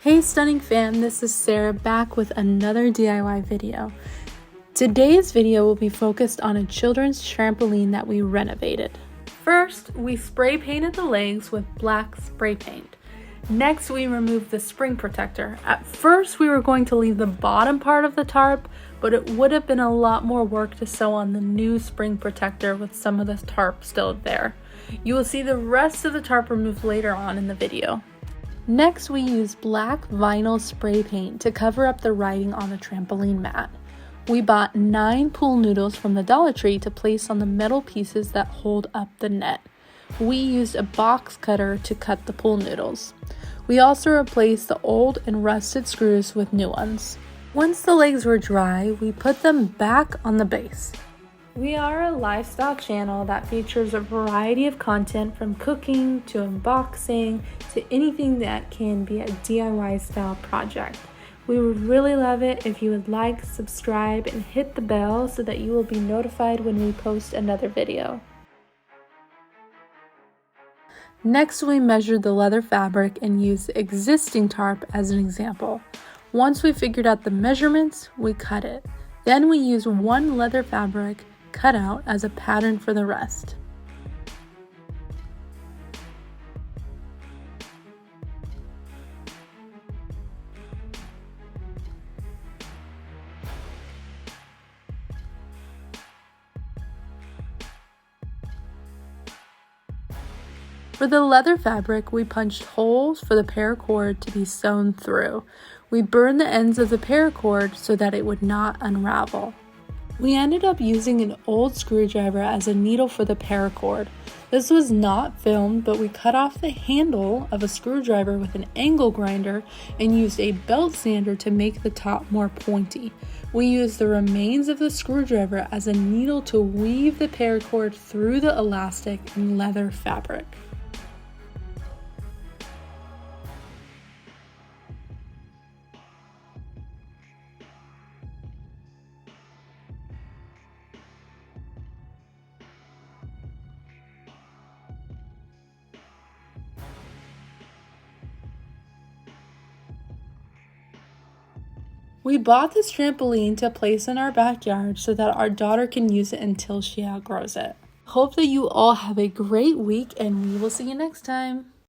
Hey Stunning Fam, this is Sarah back with another DIY video. Today's video will be focused on a children's trampoline that we renovated. First, we spray painted the legs with black spray paint. Next, we removed the spring protector. At first, we were going to leave the bottom part of the tarp, but it would have been a lot more work to sew on the new spring protector with some of the tarp still there. You will see the rest of the tarp removed later on in the video. Next, we used black vinyl spray paint to cover up the writing on the trampoline mat. We bought 9 pool noodles from the Dollar Tree to place on the metal pieces that hold up the net. We used a box cutter to cut the pool noodles. We also replaced the old and rusted screws with new ones. Once the legs were dry, we put them back on the base. We are a lifestyle channel that features a variety of content from cooking to unboxing to anything that can be a DIY style project. We would really love it if you would like, subscribe, and hit the bell so that you will be notified when we post another video. Next, we measured the leather fabric and used the existing tarp as an example. Once we figured out the measurements, we cut it. Then we used one leather fabric cut out as a pattern for the rest. For the leather fabric, we punched holes for the paracord to be sewn through. We burned the ends of the paracord so that it would not unravel. We ended up using an old screwdriver as a needle for the paracord. This was not filmed, but we cut off the handle of a screwdriver with an angle grinder and used a belt sander to make the top more pointy. We used the remains of the screwdriver as a needle to weave the paracord through the elastic and leather fabric. We bought this trampoline to place in our backyard so that our daughter can use it until she outgrows it. Hope that you all have a great week and we will see you next time.